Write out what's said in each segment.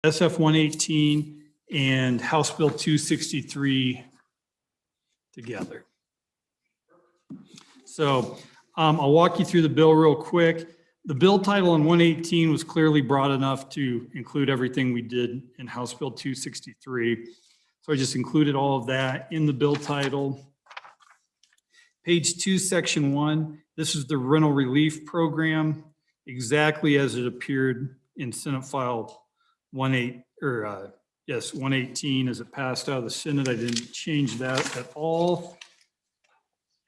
SF 118 and House Bill 263 together. So I'll walk you through the bill real quick. The bill title on 118 was clearly broad enough to include everything we did in House Bill 263. So I just included all of that in the bill title. Page 2, Section 1, this is the rental relief program, exactly as it appeared in Senate File 118 as it passed out of the Senate. I didn't change that at all.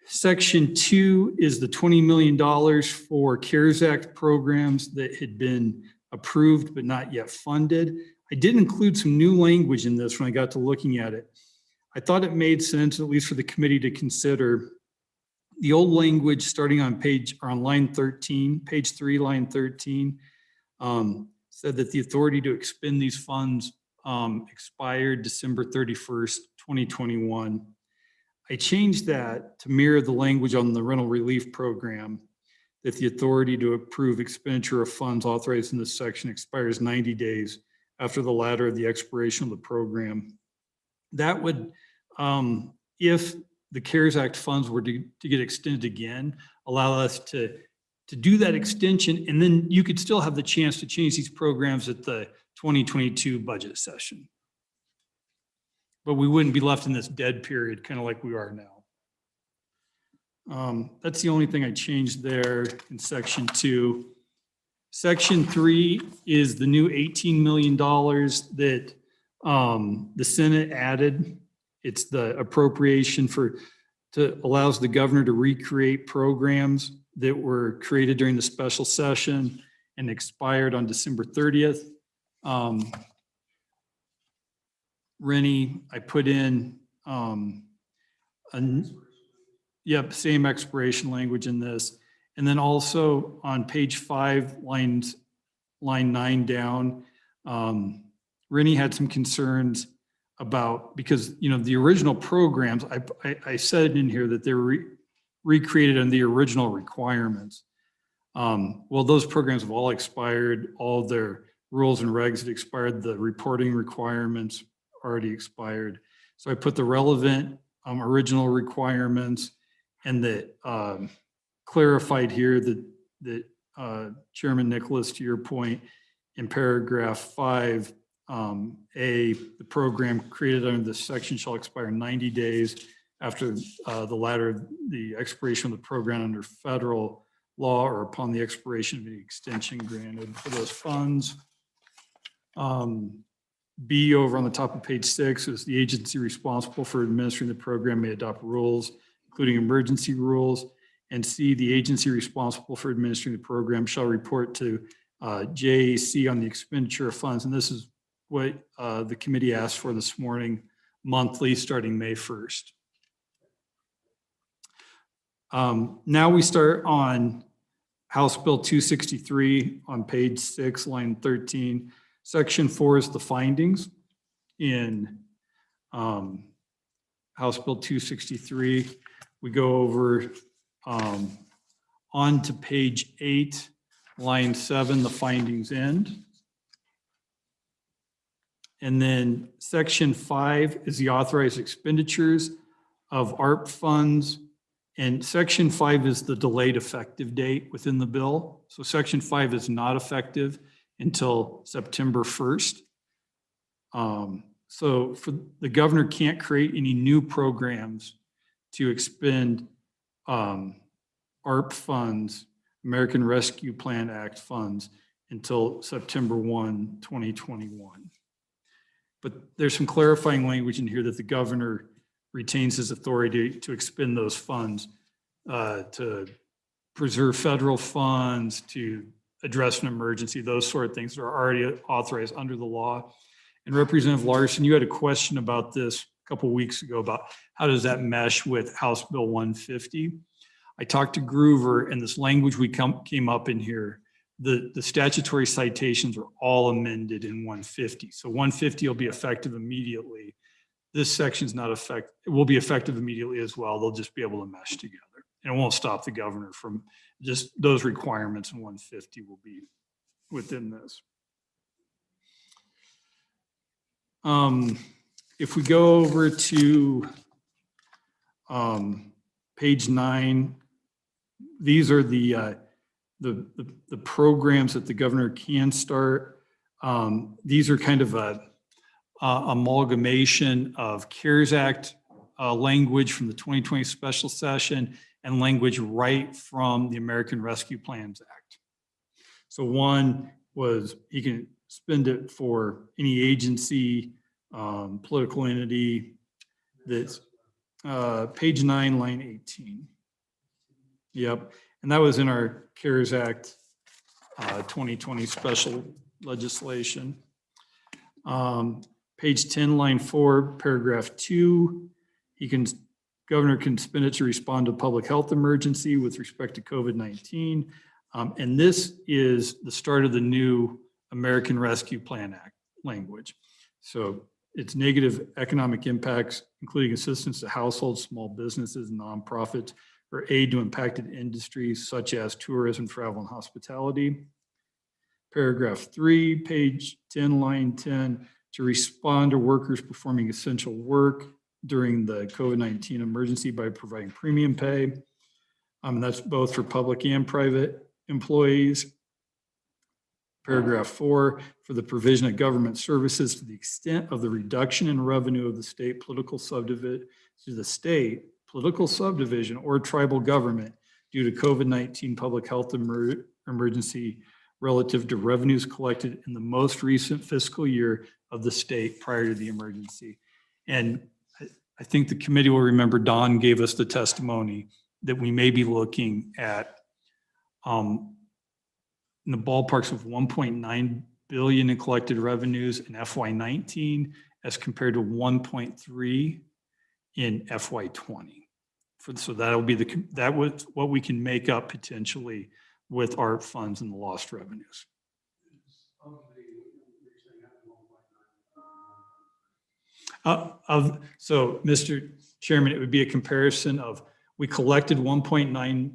Section 2 is the $20 million for CARES Act programs that had been approved but not yet funded. I did include some new language in this when I got to looking at it. I thought it made sense, at least for the committee, to consider the old language starting on line 13, page 3, line 13, said that the authority to expend these funds expired December 31st, 2021. I changed that to mirror the language on the rental relief program, that the authority to approve expenditure of funds authorized in this section expires 90 days after the latter of the expiration of the program. That would, if the CARES Act funds were to get extended again, allow us to do that extension, and then you could still have the chance to change these programs at the 2022 budget session. But we wouldn't be left in this dead period, kind of like we are now. That's the only thing I changed there in Section 2. Section 3 is the new $18 million that the Senate added. It's the appropriation allows the governor to recreate programs that were created during the special session and expired on December 30th. Rennie, I put in, same expiration language in this. And then also on page 5, line 9 down, Rennie had some concerns about, because, you know, the original programs, I said in here that they were recreated on the original requirements. Well, those programs have all expired. All their rules and regs had expired. The reporting requirements already expired. So I put the relevant original requirements, and that clarified here that Chairman Nicholas, to your point, in paragraph 5, the program created under this section shall expire 90 days after the expiration of the program under federal law or upon the expiration of the extension granted for those funds. B, over on the top of page 6, is the agency responsible for administering the program may adopt rules, including emergency rules. And C, the agency responsible for administering the program shall report to JAC on the expenditure of funds. And this is what the committee asked for this morning, monthly, starting May 1st. Now we start on House Bill 263 on page 6, line 13. Section 4 is the findings in House Bill 263. We go over on to page 8, line 7, the findings end. And then section 5 is the authorized expenditures of ARP funds. And section 5 is the delayed effective date within the bill. So section 5 is not effective until September 1st. So the governor can't create any new programs to expend ARP funds, American Rescue Plan Act funds, until September 1, 2021. But there's some clarifying language in here that the governor retains his authority to expend those funds to preserve federal funds, to address an emergency, those sort of things that are already authorized under the law. And Representative Larson, you had a question about this a couple of weeks ago about how does that mesh with House Bill 150. I talked to Groover, and this language came up in here. The statutory citations are all amended in 150. So 150 will be effective immediately. This section's not effective. It will be effective immediately as well. They'll just be able to mesh together. And it won't stop the governor from just those requirements in 150 will be within this. If we go over to page 9, these are the programs that the governor can start. These are kind of a amalgamation of CARES Act language from the 2020 special session and language right from the American Rescue Plans Act. So one was he can spend it for any agency, political entity. That's page 9, line 18. Yep. And that was in our CARES Act 2020 special legislation. Page 10, line 4, paragraph 2, governor can spend it to respond to public health emergency with respect to COVID-19. And this is the start of the new American Rescue Plan Act language. So it's negative economic impacts, including assistance to households, small businesses, and nonprofits, or aid to impacted industries such as tourism, travel, and hospitality. Paragraph 3, page 10, line 10, to respond to workers performing essential work during the COVID-19 emergency by providing premium pay. That's both for public and private employees. Paragraph 4, for the provision of government services to the extent of the reduction in revenue of the state political subdivision or tribal government due to COVID-19 public health emergency relative to revenues collected in the most recent fiscal year of the state prior to the emergency. And I think the committee will remember Don gave us the testimony that we may be looking at in the ballparks of 1.9 billion in collected revenues in FY19 as compared to 1.3 in FY20. So that'll be that was what we can make up potentially with ARP funds and the lost revenues. So, Mr. Chairman, it would be a comparison of we collected 1.9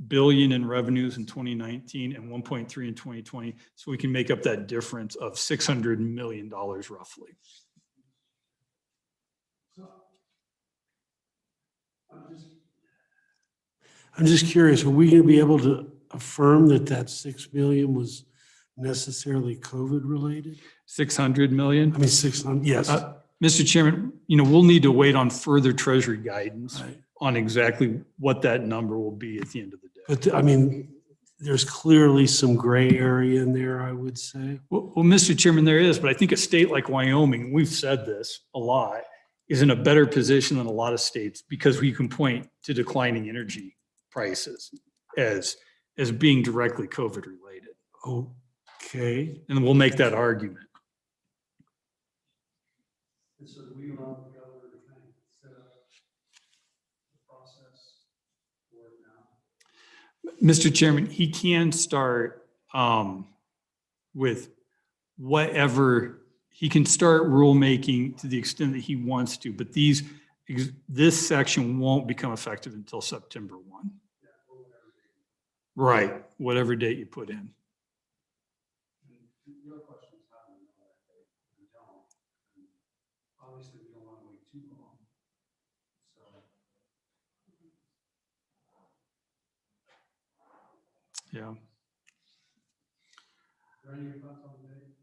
billion in revenues in 2019 and 1.3 in 2020. So we can make up that difference of $600 million roughly. I'm just curious, are we going to be able to affirm that that 6 million was necessarily COVID related? 600 million? I mean, 600, yes. Mr. Chairman, we'll need to wait on further Treasury guidance Right. on exactly what that number will be at the end of the day. But I mean, there's clearly some gray area in there, I would say. Well, Mr. Chairman, there is, but I think a state like Wyoming, we've said this a lot, is in a better position than a lot of states because we can point to declining energy prices as being directly COVID related. Okay. And we'll make that argument. And so we allow the governor to kind of set up the process for it now? Mr. Chairman, he can start with whatever, he can start rulemaking to the extent that he wants to, but this section won't become effective until September 1. Right, whatever date you put in. Your question is how do we know that date? We don't. And obviously, we don't want to wait too long. So. Yeah. Are there any thoughts on the date?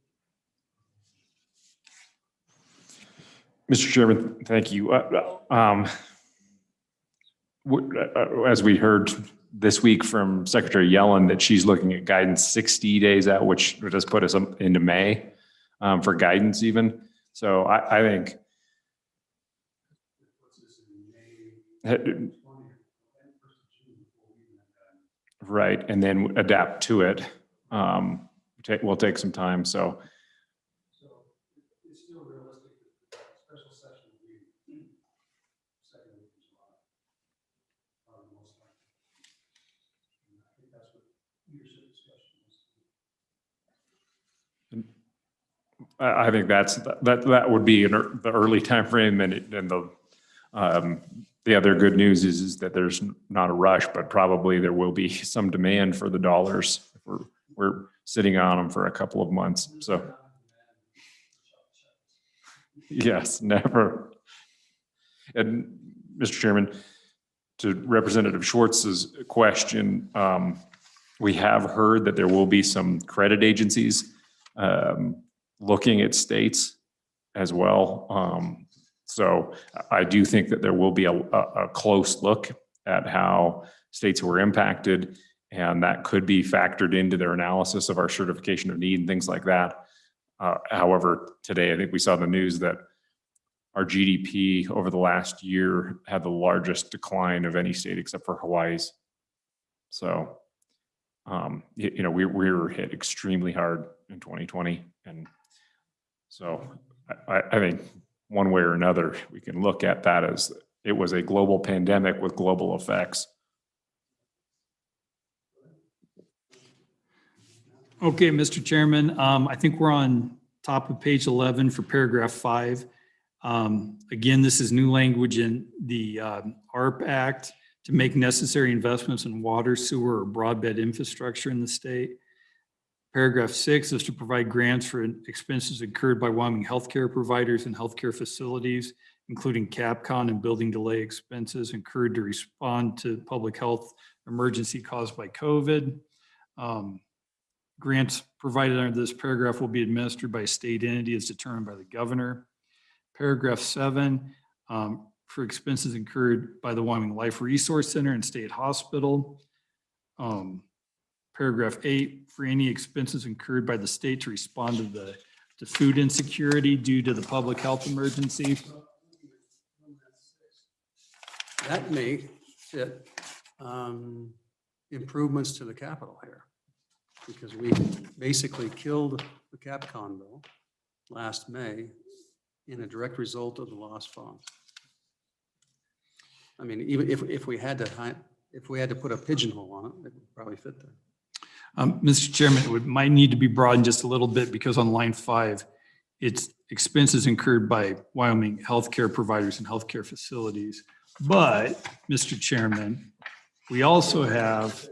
Mr. Chairman, thank you. As we heard this week from Secretary Yellen, that she's looking at guidance 60 days out, which does put us into May for guidance even. So I think. Right, and then adapt to it. We'll take some time, so. It's still realistic that the special session will be second week of July. Most likely. And I think that's what leadership discussion was. I think that would be the early time frame, and the other good news is that there's not a rush, but probably there will be some demand for the dollars. We're sitting on them for a couple of months, so. Yes, never. And Mr. Chairman, to Representative Schwartz's question, we have heard that there will be some credit agencies looking at states as well. So I do think that there will be a close look at how states were impacted, and that could be factored into their analysis of our certification of need and things like that. However, today, I think we saw the news that our GDP over the last year had the largest decline of any state except for Hawaii's. So, we were hit extremely hard in 2020. And so I think one way or another, we can look at that as it was a global pandemic with global effects. Okay, Mr. Chairman, I think we're on top of page 11 for paragraph 5. Again, this is new language in the ARP Act to make necessary investments in water, sewer, or broadband infrastructure in the state. Paragraph 6 is to provide grants for expenses incurred by Wyoming healthcare providers and healthcare facilities, including CAPCON and building delay expenses incurred to respond to public health emergency caused by COVID. Grants provided under this paragraph will be administered by a state entity as determined by the governor. Paragraph 7, for expenses incurred by the Wyoming Life Resource Center and State Hospital. Paragraph 8, for any expenses incurred by the state to respond to food insecurity due to the public health emergency. That may fit improvements to the capital here, because we basically killed the CAPCON bill last May in a direct result of the lost funds. I mean, even if we had to put a pigeonhole on it, it would probably fit there. Mr. Chairman, it might need to be broadened just a little bit, because on line 5, it's expenses incurred by Wyoming healthcare providers and healthcare facilities. But, Mr. Chairman, we also have,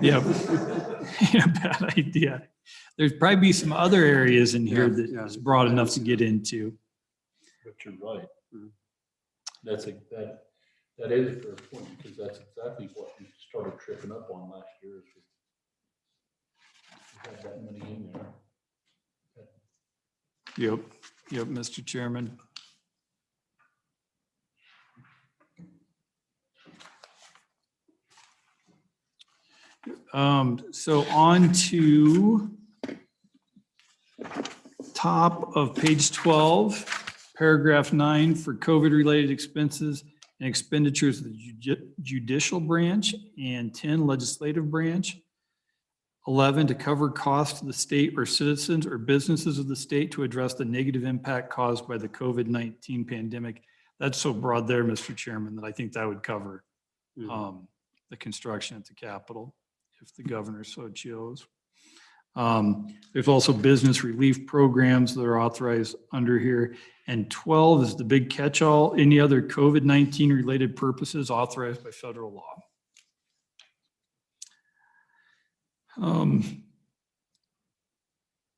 yeah, bad idea. There's probably be some other areas in here that is broad enough to get into. But you're right. That is a fair point, because that's exactly what we started tripping up on last year. Is we had that money in there. Yep, Mr. Chairman. So on to top of page 12, paragraph 9 for COVID-related expenses and expenditures of the judicial branch, and 10 legislative branch. 11 to cover costs to the state or citizens or businesses of the state to address the negative impact caused by the COVID-19 pandemic. That's so broad there, Mr. Chairman, that I think that would cover the construction at the Capitol if the governor so chose. There's also business relief programs that are authorized under here. And 12 is the big catch-all, any other COVID-19 related purposes authorized by federal law.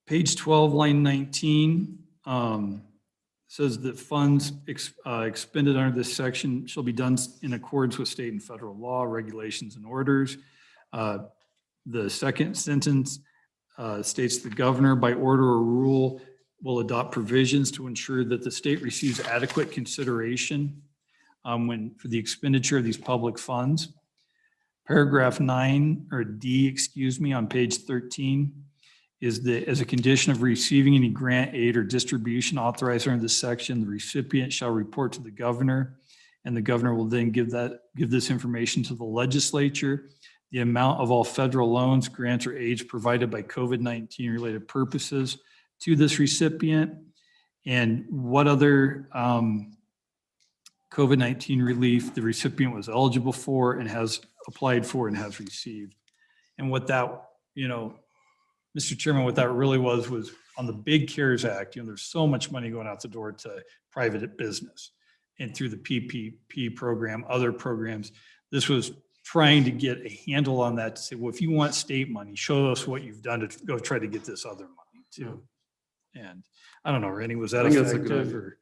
Page 12, line 19, says that funds expended under this section shall be done in accordance with state and federal law, regulations, and orders. The second sentence states the governor, by order or rule, will adopt provisions to ensure that the state receives adequate consideration for the expenditure of these public funds. Paragraph 9, or D, excuse me, on page 13, is that as a condition of receiving any grant, aid, or distribution authorized under this section, the recipient shall report to the governor, and the governor will then give this information to the legislature. The amount of all federal loans, grants, or aids provided by COVID-19 related purposes to this recipient, and what other COVID-19 relief the recipient was eligible for and has applied for and has received. And what that, Mr. Chairman, what that really was on the big CARES Act, there's so much money going out the door to private business, and through the PPP program, other programs, this was trying to get a handle on that to say, well, if you want state money, show us what you've done to go try to get this other money too. And I don't know, Randy, was that I think that's a good effective idea. or?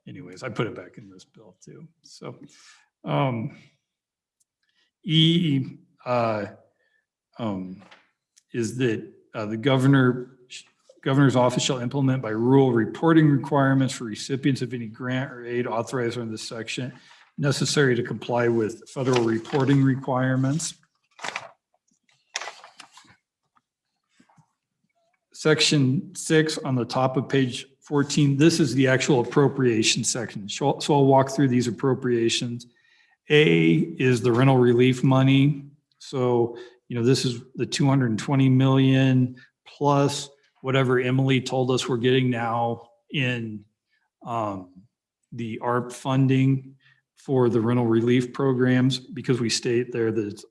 Anyways, I put it back in this bill too. So, E, is that the governor's office shall implement by rule reporting requirements for recipients of any grant or aid authorized under this section necessary to comply with federal reporting requirements. Section 6 on the top of page 14, this is the actual appropriation section. So I'll walk through these appropriations. A is the rental relief money. So, this is the 220 million plus whatever Emily told us we're getting now in the ARP funding for the rental relief programs, because we state there that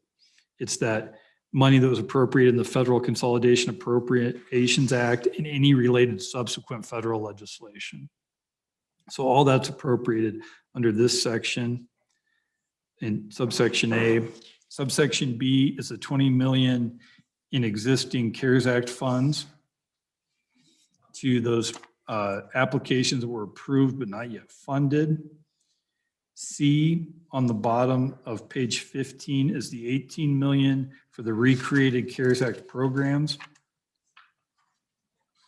it's that money that was appropriated in the Federal Consolidation Appropriations Act and any related subsequent federal legislation. So all that's appropriated under this section in subsection A. Subsection B is the 20 million in existing CARES Act funds to those applications that were approved but not yet funded. C on the bottom of page 15 is the 18 million for the recreated CARES Act programs.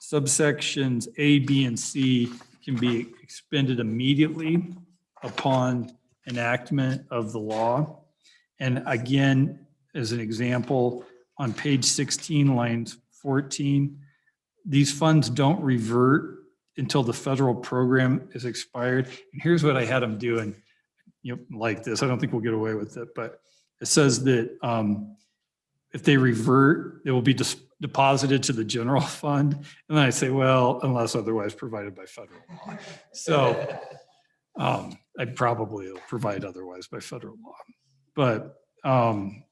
Subsections A, B, and C can be expended immediately upon enactment of the law. And again, as an example, on page 16, lines 14, these funds don't revert until the federal program is expired. And here's what I had them doing. Like this, I don't think we'll get away with it, but it says that if they revert, it will be deposited to the general fund. And then I say, well, unless otherwise provided by federal law. So I probably will provide otherwise by federal law. But on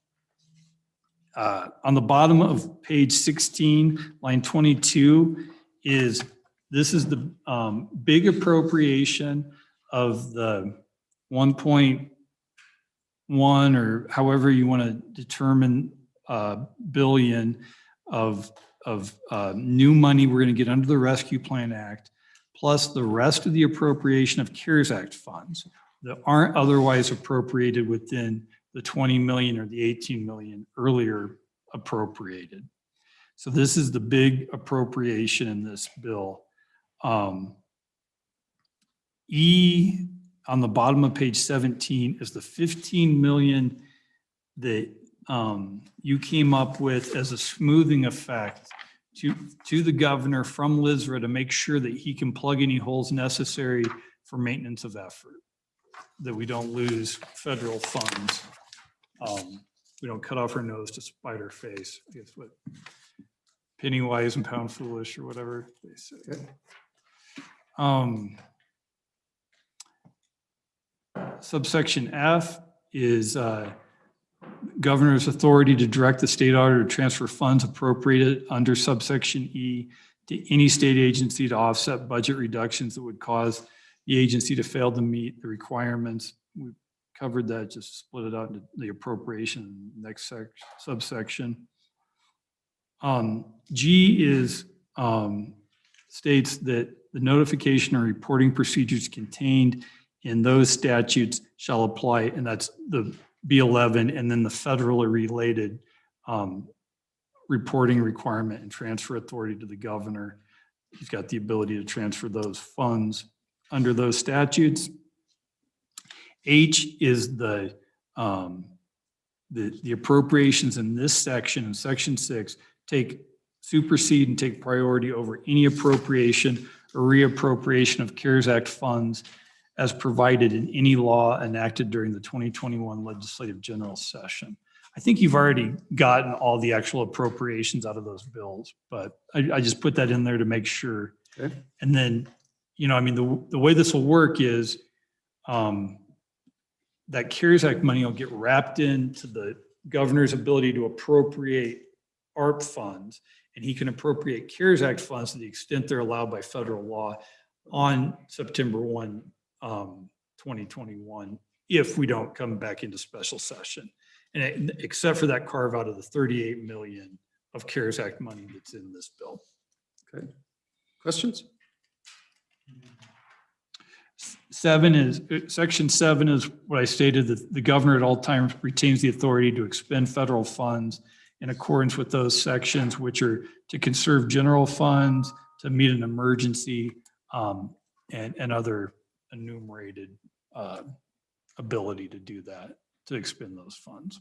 the bottom of page 16, line 22 this is the big appropriation of the 1.1 or however you want to determine billion of new money we're going to get under the Rescue Plan Act, plus the rest of the appropriation of CARES Act funds that aren't otherwise appropriated within the 20 million or the 18 million earlier appropriated. So this is the big appropriation in this bill. E on the bottom of page 17 is the 15 million that you came up with as a smoothing effect to the governor from LISRA to make sure that he can plug any holes necessary for maintenance of effort, that we don't lose federal funds. We don't cut off our nose to spite our face, I guess what penny wise and pound foolish or whatever they say. Subsection F is governor's authority to direct the state auditor to transfer funds appropriated under subsection E to any state agency to offset budget reductions that would cause the agency to fail to meet the requirements. We covered that, just split it out into the appropriation next subsection. G is states that the notification or reporting procedures contained in those statutes shall apply, and that's the B11, and then the federally related reporting requirement and transfer authority to the governor. He's got the ability to transfer those funds under those statutes. H is the appropriations in this section, in section 6, supersede and take priority over any appropriation or reappropriation of CARES Act funds as provided in any law enacted during the 2021 legislative general session. I think you've already gotten all the actual appropriations out of those bills, but I just put that in there to make sure. Okay. And then, the way this will work is that CARES Act money will get wrapped into the governor's ability to appropriate ARP funds, and he can appropriate CARES Act funds to the extent they're allowed by federal law on September 1, 2021, if we don't come back into special session. And except for that carve out of the 38 million of CARES Act money that's in this bill. Okay. Questions? Section 7 is what I stated, that the governor at all times retains the authority to expend federal funds in accordance with those sections, which are to conserve general funds, to meet an emergency, and other enumerated ability to do that, to expend those funds.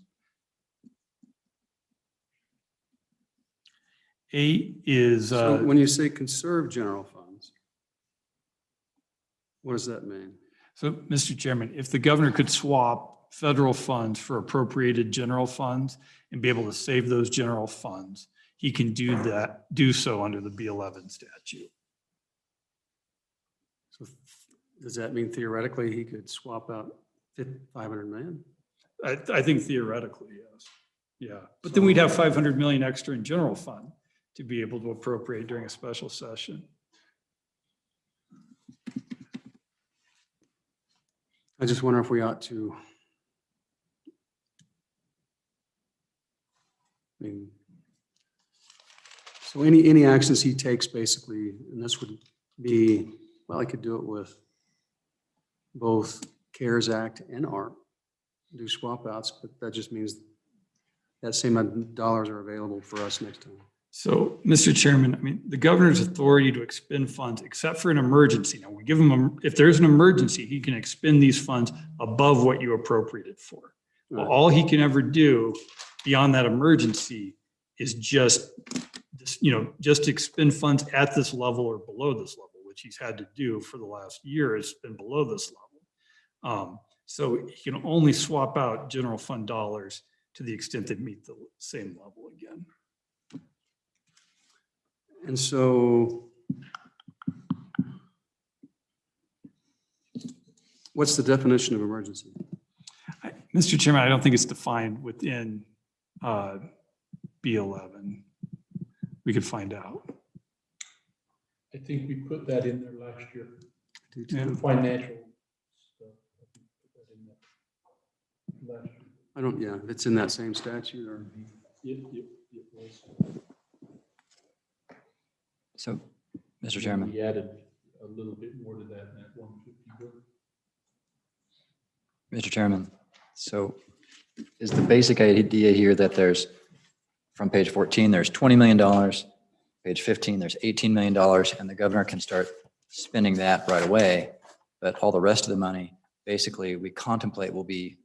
8 is. So when you say conserve general funds, what does that mean? So, Mr. Chairman, if the governor could swap federal funds for appropriated general funds and be able to save those general funds, he can do so under the B11 statute. So does that mean theoretically he could swap out 500 million? I think theoretically, yes. Yeah, but then we'd have 500 million extra in general fund to be able to appropriate during a special session. I just wonder if we ought to, I mean, so any actions he takes basically, and this would be, well, I could do it with both CARES Act and ARP, do swap outs, but that just means that same amount of dollars are available for us next time. So, Mr. Chairman, I mean, the governor's authority to expend funds, except for an emergency. Now, we give him, if there's an emergency, he can expend these funds above what you appropriated for. Well, all he can ever do beyond that emergency is just expend funds at this level or below this level, which he's had to do for the last year. It's been below this level. So he can only swap out general fund dollars to the extent they meet the same level again. And so what's the definition of emergency? Mr. Chairman, I don't think it's defined within B11. We could find out. I think we put that in there last year. Yeah. Financial stuff. I think we put that in there last year. I don't, yeah, it's in that same statute or? Yep, it was. So, Mr. Chairman, We added a little bit more to that in that 150. Mr. Chairman, so is the basic idea here that there's, from page 14, there's $20 million, page 15, there's $18 million, and the governor can start spending that right away, but all the rest of the money, basically, we contemplate will be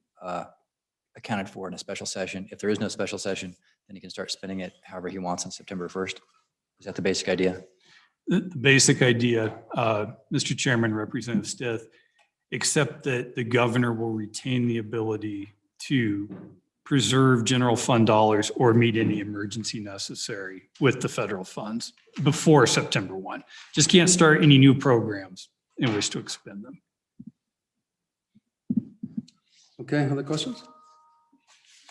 accounted for in a special session. If there is no special session, then he can start spending it however he wants on September 1st. Is that the basic idea? The basic idea, Mr. Chairman, Representative Stith, except that the governor will retain the ability to preserve general fund dollars or meet any emergency necessary with the federal funds before September 1. Just can't start any new programs in which to expend them. Okay, other questions?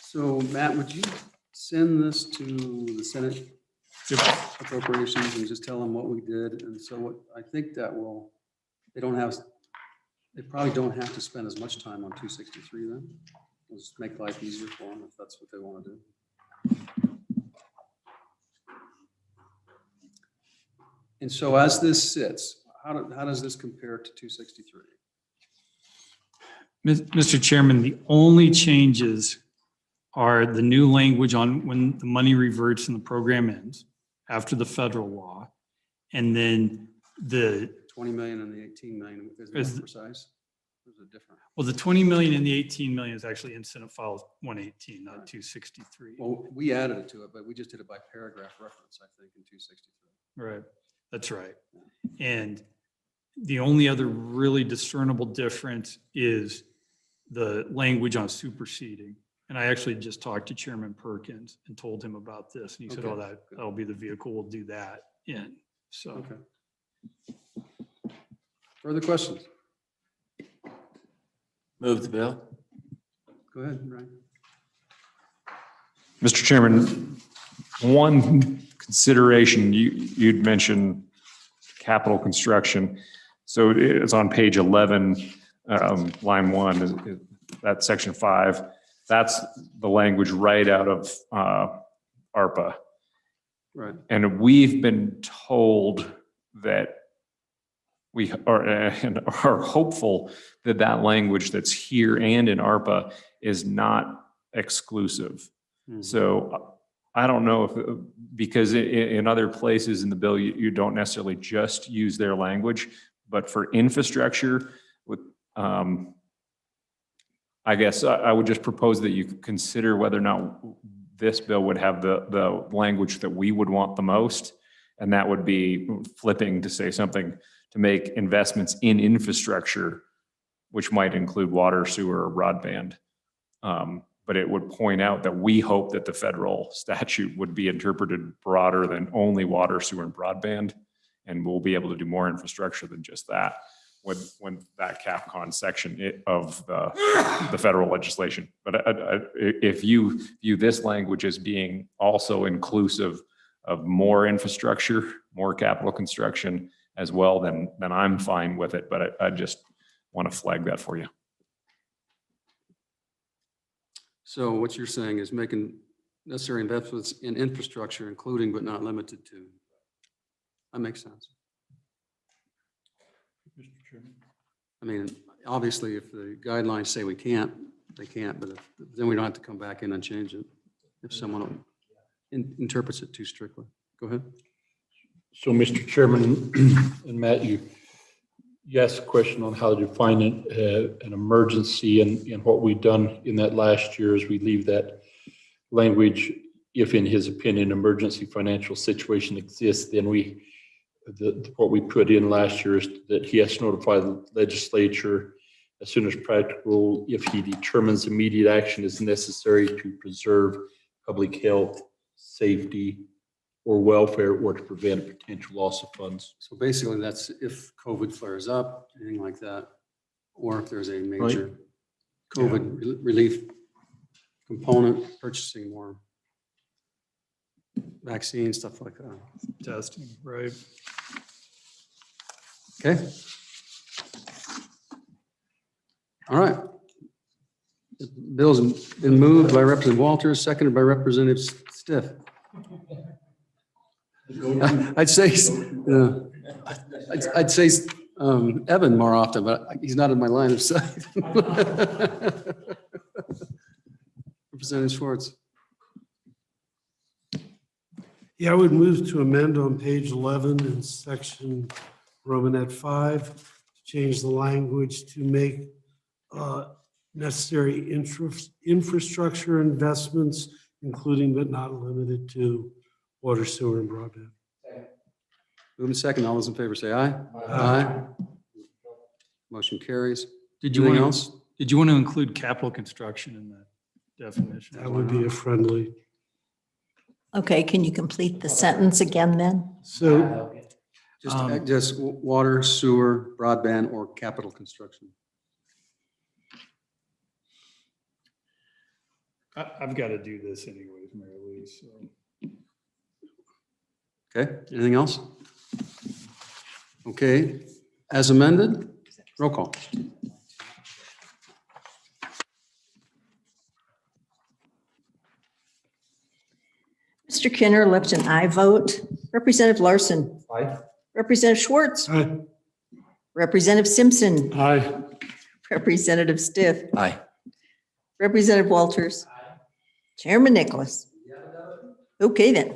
So Matt, would you send this to the Senate Appropriations and just tell them what we did? And so what I think that will, they probably don't have to spend as much time on 263 then. We'll just make life easier for them if that's what they want to do. And so as this sits, how does this compare to 263? Mr. Chairman, the only changes are the new language on when the money reverts and the program ends after the federal law. And then the 20 million and the 18 million, is it more precise? Or is it different? Well, the 20 million and the 18 million is actually in Senate File 118, not 263. Well, we added it to it, but we just did it by paragraph reference, I think, in 263. Right, that's right. And the only other really discernible difference is the language on superseding. And I actually just talked to Chairman Perkins and told him about this. And he said, Okay. oh, that'll be the vehicle. We'll do that in. So. Okay. Further questions? Move the bill. Go ahead, Ryan. Mr. Chairman, one consideration, you'd mentioned capital construction. So it's on page 11, line 1, that's section 5. That's the language right out of ARPA. Right. And we've been told that we are, and are hopeful that that language that's here and in ARPA is not exclusive. So I don't know if, because in other places in the bill, you don't necessarily just use their language, but for infrastructure, with, I guess I would just propose that you consider whether or not this bill would have the language that we would want the most. And that would be flipping to say something to make investments in infrastructure, which might include water, sewer, or broadband. But it would point out that we hope that the federal statute would be interpreted broader than only water, sewer, and broadband. And we'll be able to do more infrastructure than just that when that CapCon section of the federal legislation. But if you view this language as being also inclusive of more infrastructure, more capital construction as well, then I'm fine with it. But I just want to flag that for you. So what you're saying is making necessary investments in infrastructure, including but not limited to. That makes sense. Mr. Chairman. I mean, obviously, if the guidelines say we can't, they can't, but then we don't have to come back in and change it if someone interprets it too strictly. Go ahead. So, Mr. Chairman, and Matt, you asked a question on how to define an emergency, and what we've done in that last year is we leave that language, if in his opinion, emergency financial situation exists, then what we put in last year is that he has to notify the legislature as soon as practical if he determines immediate action is necessary to preserve public health, safety, or welfare, or to prevent a potential loss of funds. So basically, that's if COVID flares up, anything like that, or if there's a major COVID relief component, purchasing more vaccines, stuff like that. Testing, right? Okay. All right. The bill's been moved by Representative Walters, seconded by Representative Stiff. I'd say Evan more often, but he's not in my line of sight. Representative Schwartz. Yeah, I would move to amend on page 11 in section Romanet 5, to change the language to make necessary infrastructure investments, including but not limited to water, sewer, and broadband. Moving second. All those in favor say aye. Aye. Motion carries. Did you Anything want else? Did you want to include capital construction in that definition? That would be a friendly. Okay, can you complete the sentence again then? So Just water, sewer, broadband, or capital construction. I've got to do this anyways, Mary Lee, so. Okay, anything else? Okay, as amended, roll call. Mr. Kinner left an aye vote. Representative Larson. Aye. Representative Schwartz. aye. Representative Simpson. Aye. Representative Stiff. Aye. Representative Walters. Chairman Nicholas. Okay then.